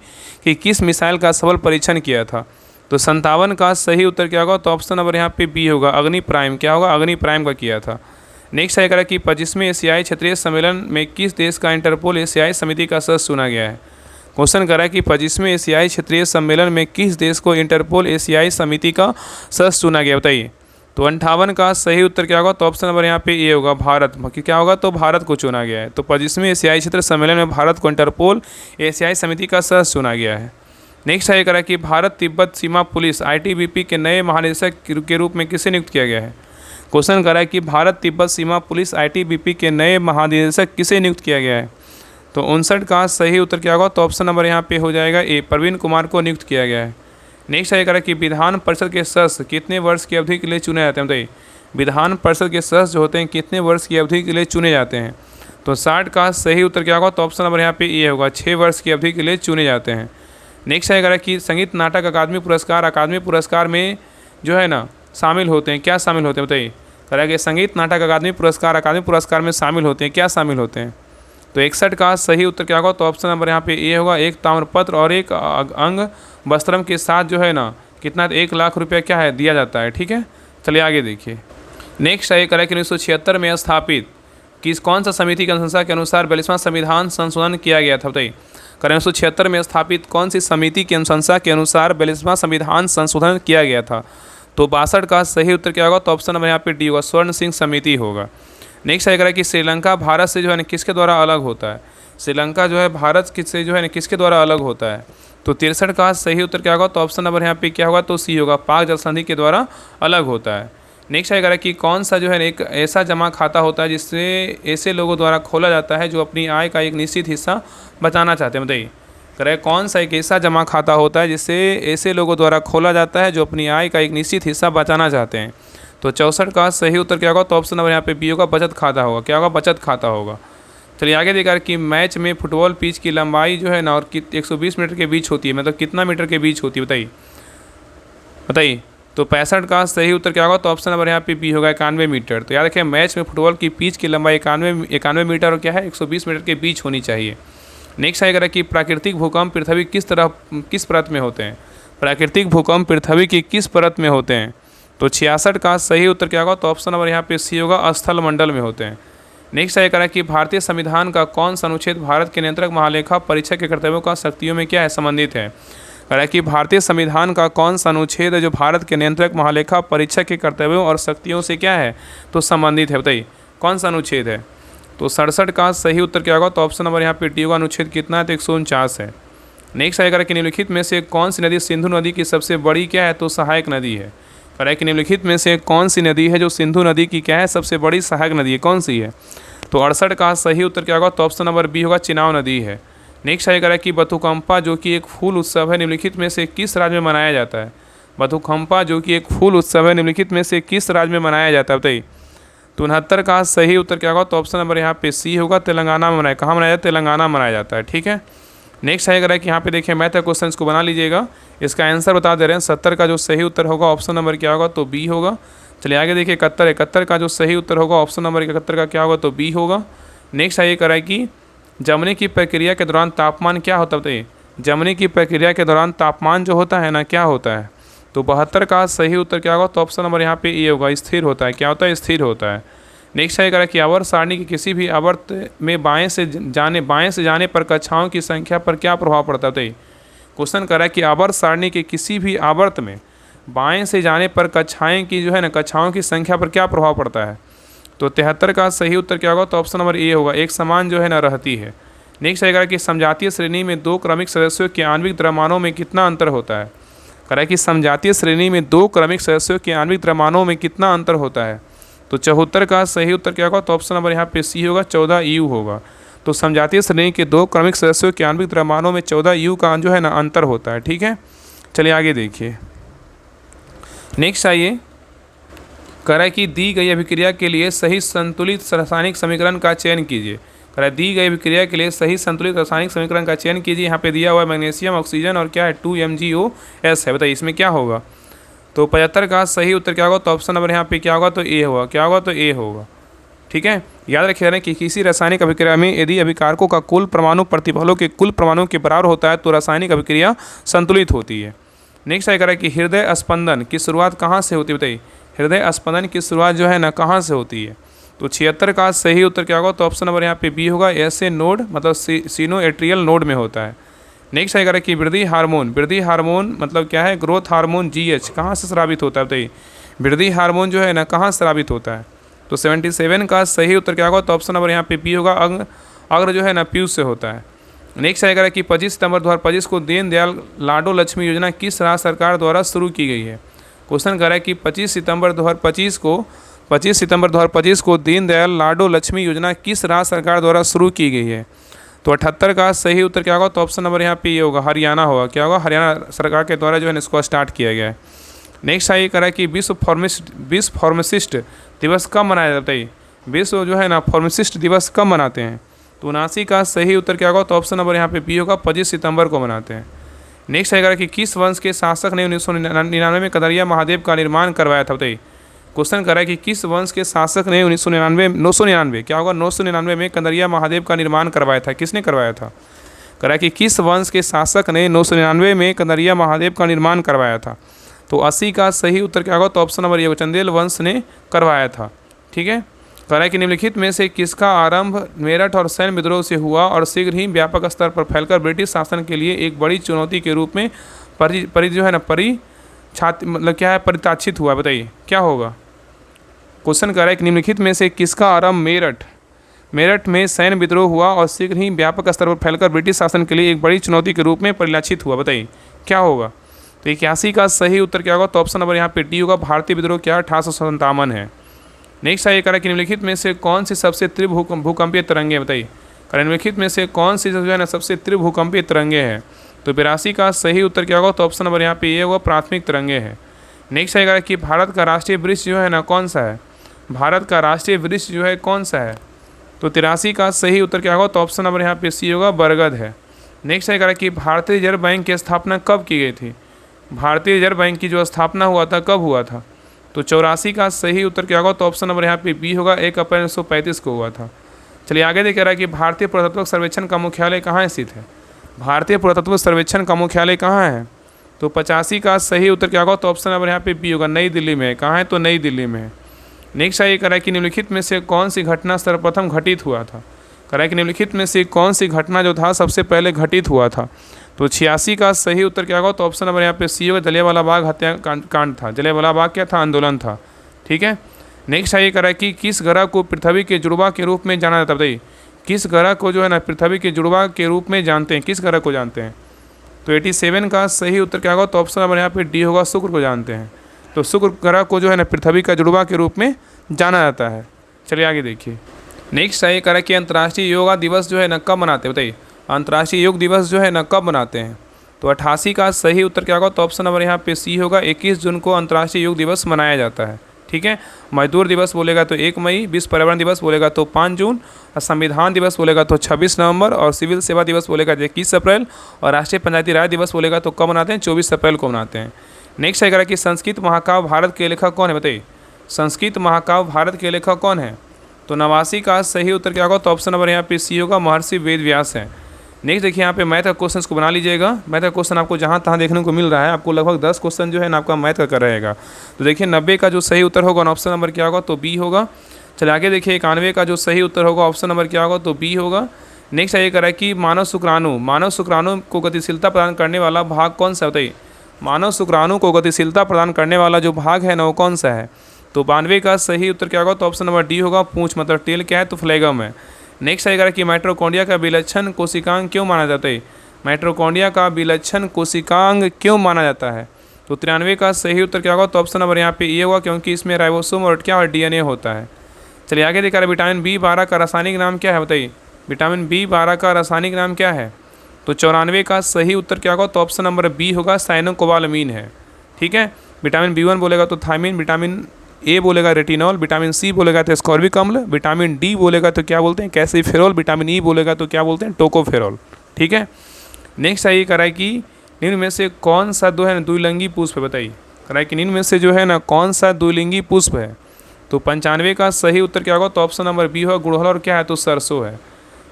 की किस मिसाइल का सफल परीक्षण किया था। तो 57 का सही उत्तर क्या होगा, तो ऑप्शन नंबर यहाँ पे बी होगा, अग्नि प्राइम। क्या होगा, अग्नि प्राइम का किया था। नेक्स्ट है कह रहा है कि 25वें एशियाई क्षेत्रीय सम्मेलन में किस देश का इंटरपोल एशियाई समिति का सदस्य चुना गया है। क्वेश्चन कर रहा है कि 25वें एशियाई क्षेत्रीय सम्मेलन में किस देश को इंटरपोल एशियाई समिति का सदस्य चुना गया, बताइए। तो 58 का सही उत्तर क्या होगा? तो ऑप्शन नंबर यहाँ पे ए होगा, भारत। क्या होगा? तो भारत को चुना गया है। तो 25वें एशियाई क्षेत्र सम्मेलन में भारत को इंटरपोल एशियाई समिति का सदस्य चुना गया है। नेक्स्ट है करा कि भारत तिब्बत सीमा पुलिस ITBP के नए महानिदेशक के रूप में किसे नियुक्त किया गया है? क्वेश्चन करा कि भारत तिब्बत सीमा पुलिस ITBP के नए महानिदेशक किसे नियुक्त किया गया है? तो 59 का सही उत्तर क्या होगा? तो ऑप्शन नंबर यहाँ पे हो जाएगा ए, प्रवीण कुमार को नियुक्त किया गया है। नेक्स्ट है करा कि विधान परिषद के सदस्य कितने वर्ष की अवधि के लिए चुने जाते हैं? बताइए, विधान परिषद के सदस्य जो होते हैं कितने वर्ष की अवधि के लिए चुने जाते हैं? तो 60 का सही उत्तर क्या होगा? तो ऑप्शन नंबर यहाँ पे ए होगा, 6 वर्ष की अवधि के लिए चुने जाते हैं। नेक्स्ट है करा कि संगीत नाटक अकादमी पुरस्कार में जो है ना शामिल होते हैं, क्या शामिल होते हैं? बताइए, करा कि संगीत नाटक अकादमी पुरस्कार में शामिल होते हैं, क्या शामिल होते हैं? तो 61 का सही उत्तर क्या होगा? तो ऑप्शन नंबर यहाँ पे ए होगा, एक ताम्रपत्र और एक अंग वस्त्रम के साथ जो है ना कितना 1 लाख रुपया क्या है दिया जाता है। ठीक है, चलिए आगे देखिए। नेक्स्ट है करा कि 1976 में स्थापित कौन सा समिति की अनुशंसा के अनुसार 42वां संविधान संशोधन किया गया था? बताइए, 1976 में स्थापित कौन सी समिति की अनुशंसा के अनुसार 42वां संविधान संशोधन किया गया था? तो 62 का सही उत्तर क्या होगा? तो ऑप्शन नंबर यहाँ पे डी होगा, स्वर्ण सिंह समिति होगा। नेक्स्ट है कि श्रीलंका भारत से जो है ना किसके द्वारा अलग होता है? श्रीलंका जो है भारत से जो है ना किसके द्वारा अलग होता है? तो 63 का सही उत्तर क्या होगा? तो ऑप्शन नंबर यहाँ पे क्या होगा? तो सी होगा, पाक जल संधि के द्वारा अलग होता है। नेक्स्ट है कि कौन सा जो है एक ऐसा जमा खाता होता है जिससे ऐसे लोगों द्वारा खोला जाता है जो अपनी आय का एक निश्चित हिस्सा बचाना चाहते हैं? बताइए, करें कौन सा एक ऐसा जमा खाता होता है जिससे ऐसे लोगों द्वारा खोला जाता है जो अपनी आय का एक निश्चित हिस्सा बचाना चाहते हैं? तो 64 का सही उत्तर क्या होगा? तो ऑप्शन नंबर यहाँ पे बी होगा, बचत खाता होगा। क्या होगा? बचत खाता होगा। चलिए आगे देखा कि मैच में फुटबॉल पिच की लंबाई जो है ना और 120 मीटर के बीच होती है, मतलब कितना मीटर के बीच होती है? बताइए। तो 65 का सही उत्तर क्या होगा? तो ऑप्शन नंबर यहाँ पे बी होगा, 91 मीटर। तो याद रखें, मैच में फुटबॉल की पिच की लंबाई 91 मीटर और क्या है 120 मीटर के बीच होनी चाहिए। नेक्स्ट है कि प्राकृतिक भूकंप पृथ्वी किस परत में होते हैं? प्राकृतिक भूकंप पृथ्वी की किस परत में होते हैं? तो 66 का सही उत्तर क्या होगा? तो ऑप्शन नंबर यहाँ पे सी होगा, स्थल मंडल में होते हैं। नेक्स्ट है कि भारतीय संविधान का कौन सा अनुच्छेद भारत के नियंत्रक महालेखा परीक्षक के कर्तव्यों का शक्तियों में क्या है संबंधित है? कह कि भारतीय संविधान का कौन सा अनुच्छेद है जो भारत के नियंत्रक महालेखा परीक्षक के कर्तव्यों और शक्तियों से क्या है तो संबंधित है? बताइए, कौन सा अनुच्छेद है? तो 67 का सही उत्तर क्या होगा? तो ऑप्शन नंबर यहाँ पे डी होगा, अनुच्छेद कितना है? तो 149 है। नेक्स्ट है कि निम्नलिखित में से कौन सी नदी सिंधु नदी की सबसे बड़ी क्या है तो सहायक नदी है? कह रहा है कि निम्नलिखित में से कौन सी नदी है जो सिंधु नदी की क्या है सबसे बड़ी सहायक नदी है, कौन सी है? तो 68 का सही उत्तर क्या होगा? तो ऑप्शन नंबर बी होगा, चिनाब नदी है। नेक्स्ट है कि बथुकंपा जो कि एक फूल उत्सव है निम्नलिखित में से किस राज्य में मनाया जाता है? बथुकंपा जो कि एक फूल उत्सव है निम्नलिखित में से किस राज्य में मनाया जाता है? बताइए। तो 69 का सही उत्तर क्या होगा? तो ऑप्शन नंबर यहाँ पे सी होगा, तेलंगाना में मनाया। कहाँ मनाया जाता है? तेलंगाना मनाया जाता है। ठीक है, नेक्स्ट है कि यहाँ पे देखिए मैथ क्वेश्चन को बना लीजिएगा, इसका आंसर बता दे रहे हैं। 70 का जो सही उत्तर होगा ऑप्शन नंबर क्या होगा? तो बी होगा। चलिए आगे देखिए 71 का जो सही उत्तर होगा ऑप्शन नंबर 71 का क्या होगा? तो बी होगा। नेक्स्ट है कि जमने की प्रक्रिया के दौरान तापमान क्या होता है? बताइए, जमने की प्रक्रिया के दौरान तापमान जो होता है ना क्या होता है? तो 72 का सही उत्तर क्या होगा? तो ऑप्शन नंबर यहाँ पे ए होगा, स्थिर होता है। क्या होता है? स्थिर होता है। नेक्स्ट है कि आवर्त सारणी की किसी भी आवर्त में बाएं से जाने पर कक्षाओं की संख्या पर क्या प्रभाव पड़ता है? बताइए, क्वेश्चन करा कि आवर्त सारणी के किसी भी आवर्त में बाएं से जाने पर कक्षाएं की जो है ना कक्षाओं की संख्या पर क्या प्रभाव पड़ता है? तो 73 का सही उत्तर क्या होगा? तो ऑप्शन नंबर ए होगा, एक समान जो है ना रहती है। नेक्स्ट है कि समजातीय श्रेणी में 2 क्रमिक सदस्यों के आणविक द्रव्यमानों में कितना अंतर होता है? कह रहा है कि समजातीय श्रेणी में 2 क्रमिक सदस्यों के आणविक द्रव्यमानों में कितना अंतर होता है? तो 74 का सही उत्तर क्या होगा? तो ऑप्शन नंबर यहाँ पे सी होगा, 14 यू होगा। तो समजातीय श्रेणी के 2 क्रमिक सदस्यों के आणविक द्रव्यमानों में 14 यू का जो है ना अंतर होता है। ठीक है, चलिए आगे देखिए। नेक्स्ट आइए, कह रहा है कि दी गई अभिक्रिया के लिए सही संतुलित रासायनिक समीकरण का चयन कीजिए। कह रहा है दी गई अभिक्रिया के लिए सही संतुलित रासायनिक समीकरण का चयन कीजिए। यहाँ पे दिया हुआ है मैग्नीशियम ऑक्सीजन और क्या है 2MgOS है। बताइए इसमें क्या होगा? तो 75 का सही उत्तर क्या होगा? तो ऑप्शन नंबर यहाँ पे क्या होगा? तो ए होगा। क्या होगा? तो ए होगा। ठीक है, याद रखिए कि किसी रासायनिक अभिक्रिया में यदि अभिकारकों का कुल परमाणु प्रतिफलों के कुल परमाणु के बराबर होता है तो रासायनिक अभिक्रिया संतुलित होती है। नेक्स्ट है कि हृदय स्पंदन की शुरुआत कहाँ से होती है? बताइए, हृदय स्पंदन की शुरुआत जो है ना कहाँ से होती है? तो 76 का सही उत्तर क्या होगा? तो ऑप्शन नंबर यहाँ पे बी होगा, ऐसे नोड मतलब सिनोएट्रियल नोड में होता है। नेक्स्ट है कि वृद्धि हार्मोन मतलब क्या है? ग्रोथ हार्मोन GH कहाँ से स्रावित होता है? बताइए, वृद्धि हार्मोन जो है ना कहाँ स्रावित होता है? तो 77 का सही उत्तर क्या होगा? तो ऑप्शन नंबर यहाँ पे बी होगा, अग्र जो है ना पीयूष से होता है। नेक्स्ट आएगा कि 25 सितंबर 2025 को दीनदयाल लाडो लक्ष्मी योजना किस राज्य सरकार द्वारा शुरू की गई है? क्वेश्चन कर रहा है कि 25 सितंबर 2025 को दीनदयाल लाडो लक्ष्मी योजना किस राज्य सरकार द्वारा शुरू की गई है? तो 78 का सही उत्तर क्या होगा? तो ऑप्शन नंबर यहाँ पे ये होगा, हरियाणा होगा। क्या होगा? हरियाणा सरकार के द्वारा जो है इसको स्टार्ट किया गया है। नेक्स्ट आइए करा कि विश्व फार्मासिस्ट दिवस कब मनाया जाता है? विश्व जो है ना फार्मासिस्ट दिवस कब मनाते हैं? तो 79 का सही उत्तर क्या होगा? तो ऑप्शन नंबर यहाँ पे बी होगा, 25 सितंबर को मनाते हैं। नेक्स्ट आएगा कि किस वंश के शासक ने 1999 में कदरिया महादेव का निर्माण करवाया था? बताइए। क्वेश्चन कर रहा है कि किस वंश के शासक ने 999 क्या होगा? 999 में कदरिया महादेव का निर्माण करवाया था। किसने करवाया था? कह रहा है कि किस वंश के शासक ने 999 में कदरिया महादेव का निर्माण करवाया था? तो 80 का सही उत्तर क्या होगा? तो ऑप्शन नंबर ये, चंदेल वंश ने करवाया था। ठीक है। कह रहा है कि निम्नलिखित में से किसका आरंभ मेरठ और सैन्य विद्रोह से हुआ और शीघ्र ही व्यापक स्तर पर फैलकर ब्रिटिश शासन के लिए एक बड़ी चुनौती के रूप में परिताक्षित हुआ? बताइए क्या होगा? क्वेश्चन कर रहा है कि निम्नलिखित में से किसका आरंभ मेरठ में सैन्य विद्रोह हुआ और शीघ्र ही व्यापक स्तर पर फैलकर ब्रिटिश शासन के लिए एक बड़ी चुनौती के रूप में परिलक्षित हुआ? बताइए क्या होगा? तो 81 का सही उत्तर क्या होगा? तो ऑप्शन नंबर यहाँ पे डी होगा, भारतीय विद्रोह क्या 1857 है। नेक्स्ट आइए करा कि निम्नलिखित में से कौन सी सबसे तीव्र भूकंपीय तरंगे? बताइए। निम्नलिखित में से कौन सी जो है ना सबसे तीव्र भूकंपीय तरंगे हैं? तो 82 का सही उत्तर क्या होगा? तो ऑप्शन नंबर यहाँ पे ये होगा, प्राथमिक तरंगे हैं। नेक्स्ट आएगा कि भारत का राष्ट्रीय वृक्ष जो है ना कौन सा है? भारत का राष्ट्रीय वृक्ष जो है कौन सा है? तो 83 का सही उत्तर क्या होगा? तो ऑप्शन नंबर यहाँ पे सी होगा, बरगद है। नेक्स्ट आएगा कि भारतीय रिजर्व बैंक की स्थापना कब की गई थी? भारतीय रिजर्व बैंक की जो स्थापना हुआ था कब हुआ था? तो 84 का सही उत्तर क्या होगा? तो ऑप्शन नंबर यहाँ पे बी होगा, 1 अप्रैल 1935 को हुआ था। चलिए आगे देख रहा है कि भारतीय पुरातत्व सर्वेक्षण का मुख्यालय कहाँ स्थित है? भारतीय पुरातत्व सर्वेक्षण का मुख्यालय कहाँ है? तो 85 का सही उत्तर क्या होगा? तो ऑप्शन नंबर यहाँ पे बी होगा, नई दिल्ली में है। कहाँ है? तो नई दिल्ली में है। नेक्स्ट आइए करा कि निम्नलिखित में से कौन सी घटना सर्वप्रथम घटित हुआ था? करा कि निम्नलिखित में से कौन सी घटना जो था सबसे पहले घटित हुआ था? तो 86 का सही उत्तर क्या होगा? तो ऑप्शन नंबर यहाँ पे सी होगा, जलियांवाला बाग हत्याकांड था। जलियांवाला बाग क्या था? आंदोलन था। ठीक है। नेक्स्ट आइए करा कि किस ग्रह को पृथ्वी के जुड़वा के रूप में जाना जाता है? बताइए किस ग्रह को जो है ना पृथ्वी के जुड़वा के रूप में जानते हैं? किस ग्रह को जानते हैं? तो 87 का सही उत्तर क्या होगा? तो ऑप्शन नंबर यहाँ पे डी होगा, शुक्र को जानते हैं। तो शुक्र ग्रह को जो है ना पृथ्वी का जुड़वा के रूप में जाना जाता है। चलिए आगे देखिए। नेक्स्ट आइए करा कि अंतर्राष्ट्रीय योगा दिवस जो है ना कब मनाते हैं? बताइए अंतर्राष्ट्रीय योग दिवस जो है ना कब मनाते हैं? तो 88 का सही उत्तर क्या होगा? तो ऑप्शन नंबर यहाँ पे सी होगा, 21 जून को अंतर्राष्ट्रीय योग दिवस मनाया जाता है। ठीक है। मजदूर दिवस बोलेगा तो 1 मई, विश्व पर्यावरण दिवस बोलेगा तो 5 जून, और संविधान दिवस बोलेगा तो 26 नवंबर, और सिविल सेवा दिवस बोलेगा तो 21 अप्रैल, और राष्ट्रीय पंचायती राज दिवस बोलेगा तो कब मनाते हैं? 24 अप्रैल को मनाते हैं। नेक्स्ट आएगा कि संस्कृत महाकाव्य भारत के लेखक कौन है? बताइए संस्कृत महाकाव्य भारत के लेखक कौन है? तो 89 का सही उत्तर क्या होगा? तो ऑप्शन नंबर यहाँ पे सी होगा, महर्षि वेद व्यास है। नेक्स्ट देखिए यहाँ पे मैथ का क्वेश्चन को बना लीजिएगा। मैथ का क्वेश्चन आपको जहाँ तहाँ देखने को मिल रहा है, आपको लगभग 10 क्वेश्चन जो है ना आपका मैथ का कर रहेगा। तो देखिए 90 का जो सही उत्तर होगा ऑप्शन नंबर क्या होगा? तो बी होगा। चलिए आगे देखिए 91 का जो सही उत्तर होगा ऑप्शन नंबर क्या होगा? तो बी होगा। नेक्स्ट आइए करा कि मानव शुक्राणु को गतिशीलता प्रदान करने वाला भाग कौन सा? बताइए मानव शुक्राणु को गतिशीलता प्रदान करने वाला जो भाग है ना वो कौन सा है? तो 92 का सही उत्तर क्या होगा? तो ऑप्शन नंबर डी होगा, पूंछ मतलब टेल क्या है? तो फ्लैगम है। नेक्स्ट आएगा कि माइटोकॉन्ड्रिया का विलक्षण कोशिकांग क्यों माना जाता है? माइटोकॉन्ड्रिया का विलक्षण कोशिकांग क्यों माना जाता है? तो 93 का सही उत्तर क्या होगा? तो ऑप्शन नंबर यहाँ पे ये होगा, क्योंकि इसमें राइबोसोम और क्या और डीएनए होता है। चलिए आगे देखा विटामिन B12 का रासायनिक नाम क्या है? बताइए विटामिन B12 का रासायनिक नाम क्या है? तो 94 का सही उत्तर क्या होगा? तो ऑप्शन नंबर बी होगा, साइनोकोबालामीन है। ठीक है। विटामिन B1 बोलेगा तो थायमिन, विटामिन ए बोलेगा रेटिनॉल, विटामिन सी बोलेगा तो स्कॉर्बिक अम्ल, विटामिन डी बोलेगा तो क्या बोलते हैं? कैल्सिफेरॉल, विटामिन ई बोलेगा तो क्या बोलते हैं? टोकोफेरॉल। ठीक है। नेक्स्ट आइए कराए कि निम्न में से कौन सा जो है ना द्विलिंगी पुष्प है? बताइए कराए कि निम्न में से जो है ना कौन सा द्विलिंगी पुष्प है? तो 95 का सही उत्तर क्या होगा? तो ऑप्शन नंबर बी होगा, गुड़हल, और क्या है? तो सरसों है।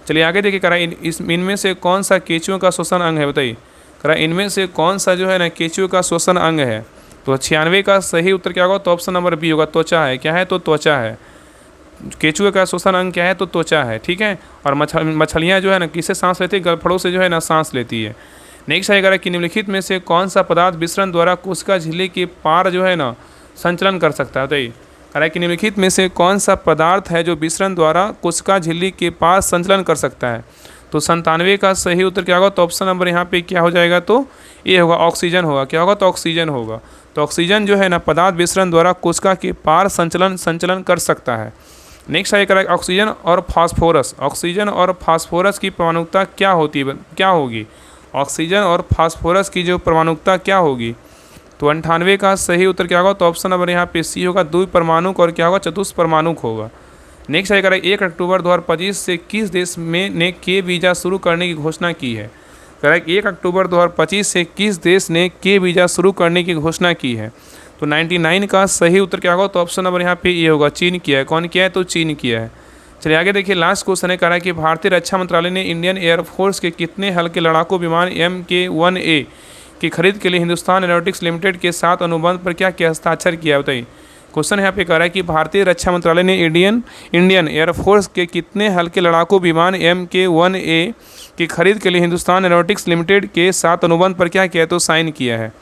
चलिए आगे देखिए कराए इनमें से कौन सा केंचुओं का श्वसन अंग है? बताइए कराए इनमें से कौन सा जो है ना केंचुओं का श्वसन अंग है? तो 96 का सही उत्तर क्या होगा? तो ऑप्शन नंबर बी होगा, त्वचा है। क्या है? तो त्वचा है। केंचुए का श्वसन अंग क्या है? तो त्वचा है। ठीक है। और मछलियाँ जो है ना किससे सांस लेती है? गलफड़ों से जो है ना सांस लेती है। नेक्स्ट आएगा कि निम्नलिखित में से कौन सा पदार्थ विसरण द्वारा कोशिका झिल्ली के पार जो है ना संचलन कर सकता है। बताइए, कह रहा है कि निम्नलिखित में से कौन सा पदार्थ है जो विसरण द्वारा कोशिका झिल्ली के पास संचलन कर सकता है। तो 97 का सही उत्तर क्या होगा, तो ऑप्शन नंबर यहाँ पे क्या हो जाएगा, तो ये होगा ऑक्सीजन होगा। क्या होगा, तो ऑक्सीजन होगा। तो ऑक्सीजन जो है ना पदार्थ विसरण द्वारा कोशिका के पार संचलन कर सकता है। नेक्स्ट है करेक्ट, ऑक्सीजन और फास्फोरस। ऑक्सीजन और फास्फोरस की परमाणुकता क्या होगी। ऑक्सीजन और फास्फोरस की जो परमाणुकता क्या होगी, तो 98 का सही उत्तर क्या होगा, तो ऑप्शन नंबर यहाँ पे सी होगा, द्विपरमाणुक और क्या होगा, चतुष्परमाणुक होगा। नेक्स्ट है करेक्ट, 1 अक्टूबर 2025 से किस देश में ने के वीज़ा शुरू करने की घोषणा की है। करेक्ट, 1 अक्टूबर 2025 से किस देश ने के वीज़ा शुरू करने की घोषणा की है। तो 99 का सही उत्तर क्या होगा, तो ऑप्शन नंबर यहाँ पे ये होगा, चीन किया है। कौन किया है, तो चीन किया है। चलिए आगे देखिए, लास्ट क्वेश्चन है, कह रहा है कि भारतीय रक्षा मंत्रालय ने इंडियन एयरफोर्स के कितने हल्के लड़ाकू विमान MK-1A की खरीद के लिए हिंदुस्तान एरोनॉटिक्स लिमिटेड के साथ अनुबंध पर क्या क्या हस्ताक्षर किया। बताइए, क्वेश्चन यहाँ पे कह रहा है कि भारतीय रक्षा मंत्रालय ने इंडियन एयरफोर्स के कितने हल्के लड़ाकू विमान MK-1A की खरीद के लिए हिंदुस्तान एरोनॉटिक्स लिमिटेड के साथ अनुबंध पर क्या किया है, तो साइन किया है।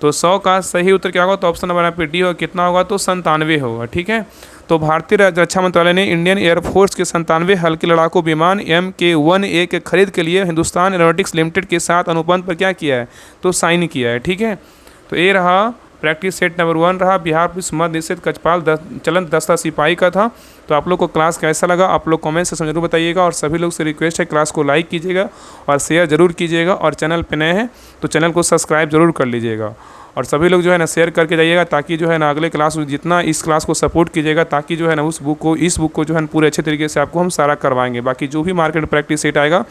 तो 100 का सही उत्तर क्या होगा, तो ऑप्शन नंबर यहाँ पे डी होगा। कितना होगा, तो 97 होगा। ठीक है, तो भारतीय रक्षा मंत्रालय ने इंडियन एयरफोर्स के 97 हल्के लड़ाकू विमान MK-1A के खरीद के लिए हिंदुस्तान एरोनॉटिक्स लिमिटेड के साथ अनुबंध पर क्या किया है, तो साइन किया है। ठीक है, तो ये रहा प्रैक्टिस सेट नंबर 1 रहा, बिहार पुलिस मध्य निषेध कचपाल चलंत दस्ता सिपाही का था। तो आप लोग को क्लास कैसा लगा, आप लोग कमेंट से जरूर बताइएगा। और सभी लोग से रिक्वेस्ट है, क्लास को लाइक कीजिएगा और शेयर जरूर कीजिएगा। और चैनल पे नए हैं तो चैनल को सब्सक्राइब जरूर कर लीजिएगा। और सभी लोग जो है ना शेयर करके जाइएगा, ताकि जो है ना अगले क्लास जितना इस क्लास को सपोर्ट कीजिएगा, ताकि जो है ना इस बुक को जो है पूरे अच्छे तरीके से आपको हम सारा करवाएंगे। बाकी जो भी मार्केट प्रैक्टिस सेट आएगा,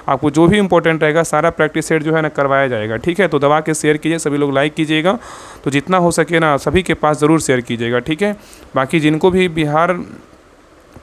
आपको जो भी इंपॉर्टेंट रहेगा, सारा प्रैक्टिस सेट जो है ना करवाया जाएगा। ठीक है, तो दबा के शेयर कीजिए, सभी लोग लाइक कीजिएगा। तो जितना हो सके ना सभी के पास ज़रूर शेयर कीजिएगा। ठीक है, बाकी जिनको भी बिहार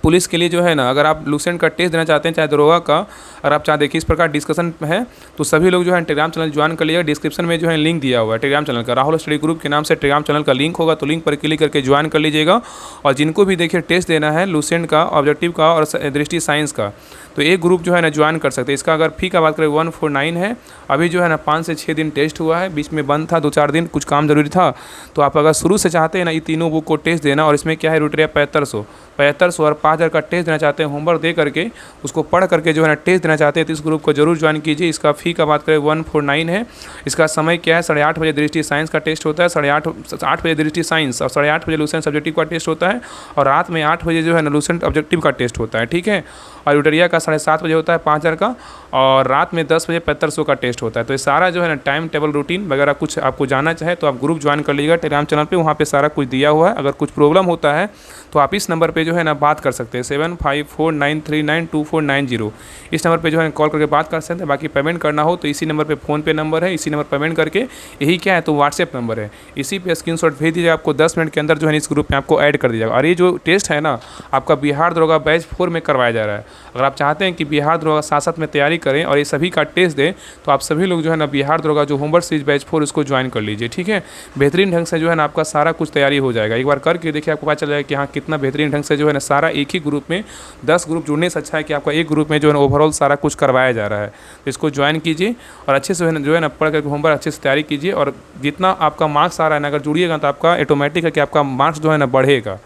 पुलिस के लिए जो है ना, अगर आप लूसेंट का टेस्ट देना चाहते हैं, चाहे दरोगा का, अगर आप चाहते देखिए इस प्रकार डिस्कशन है, तो सभी लोग जो है टेलीग्राम चैनल ज्वाइन कर लीजिएगा। डिस्क्रिप्शन में जो है लिंक दिया हुआ है टेलीग्राम चैनल का, राहुल स्टडी ग्रुप के नाम से टेलीग्राम चैनल का लिंक होगा, तो लिंक पर क्लिक करके ज्वाइन कर लीजिएगा। और जिनको भी देखिए टेस्ट देना है लूसेंट का, ऑब्जेक्टिव का और दृष्टि साइंस का, तो एक ग्रुप जो है ना ज्वाइन कर सकते हैं। इसका अगर फ़ी का बात करें 149 है। अभी जो है ना 5 से 6 दिन टेस्ट हुआ है, बीच में बंद था 2-4 दिन, कुछ काम जरूरी था। तो आप अगर शुरू से चाहते हैं ना ये तीनों बुक को टेस्ट देना, और इसमें क्या है रूट 7500 और 5000 का टेस्ट देना चाहते हैं, होमवर्क दे करके उसको पढ़ करके जो है ना टेस्ट देना चाहते हैं, तो इस ग्रुप को जरूर ज्वाइन कीजिए। इसका फ़ी का बात करें 149 है। इसका समय क्या है, 8:30 बजे दृष्टि साइंस का टेस्ट होता है, 8:30 बजे दृष्टि साइंस और 8:30 बजे लूसेंट सब्जेक्टिव का टेस्ट होता है, और रात में 8 बजे जो है ना लूसेंट ऑब्जेक्टिव का टेस्ट होता है। ठीक है, और यूटरिया का 7:30 बजे होता है 5000 का, और रात में 10 बजे 7500 का टेस्ट होता है। तो ये सारा जो है ना टाइम टेबल रूटीन वगैरह कुछ आपको जानना चाहे तो आप ग्रुप ज्वाइन कर लीजिएगा टेलीग्राम चैनल पे, वहाँ पे सारा कुछ दिया हुआ है। अगर कुछ प्रॉब्लम होता है तो आप इस नंबर पे जो है ना बात कर सकते हैं, 7549392490। इस नंबर पे जो है कॉल करके बात कर सकते हैं। बाकी पेमेंट करना हो तो इसी नंबर पे फ़ोन पे नंबर है, इसी नंबर पेमेंट करके, यही क्या है तो व्हाट्सएप नंबर है, इसी पे स्क्रीनशॉट भेज दीजिएगा। आपको 10 मिनट के अंदर जो है इस ग्रुप में आपको ऐड कर दीजिएगा। और ये जो टेस्ट है ना आपका बिहार दरोगा बैच 4 में करवाया जा रहा है। अगर आप चाहते हैं कि बिहार दरोगा साथ में तैयारी करें और ये सभी का टेस्ट दें, तो आप सभी लोग जो है ना बिहार दरोगा जो होमवर्क सीरीज बैच 4 उसको ज्वाइन कर लीजिए। ठीक है, बेहतरीन ढंग से जो है ना आपका सारा कुछ तैयारी हो जाएगा। एक बार करके देखिए, आपको पता चल जाएगा कि हाँ कितना बेहतरीन ढंग से जो है ना सारा एक ही ग्रुप में 10 ग्रुप जुड़ने से अच्छा है कि आपका एक ग्रुप में जो है ना ओवरऑल सारा कुछ करवाया जा रहा है। तो इसको ज्वाइन कीजिए और अच्छे से जो है ना पढ़ करके होमवर्क अच्छे से तैयारी कीजिए। और जितना आपका मार्क्स आ रहा है ना, अगर जुड़िएगा तो आपका ऑटोमेटिक है कि आपका मार्क्स जो है ना बढ़ेगा।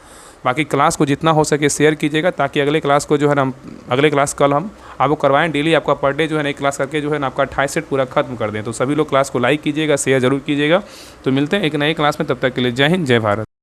बाकी क्लास को जितना हो सके शेयर कीजिएगा, ताकि अगले क्लास को जो है ना अगले क्लास कल हम आपको करवाएं। डेली आपका पर डे जो है ना एक क्लास करके जो है ना आपका 28 सेट पूरा खत्म कर दें। तो सभी लोग क्लास को लाइक कीजिएगा, शेयर जरूर कीजिएगा। तो मिलते हैं एक नई क्लास में, तब तक के लिए जय हिंद, जय भारत।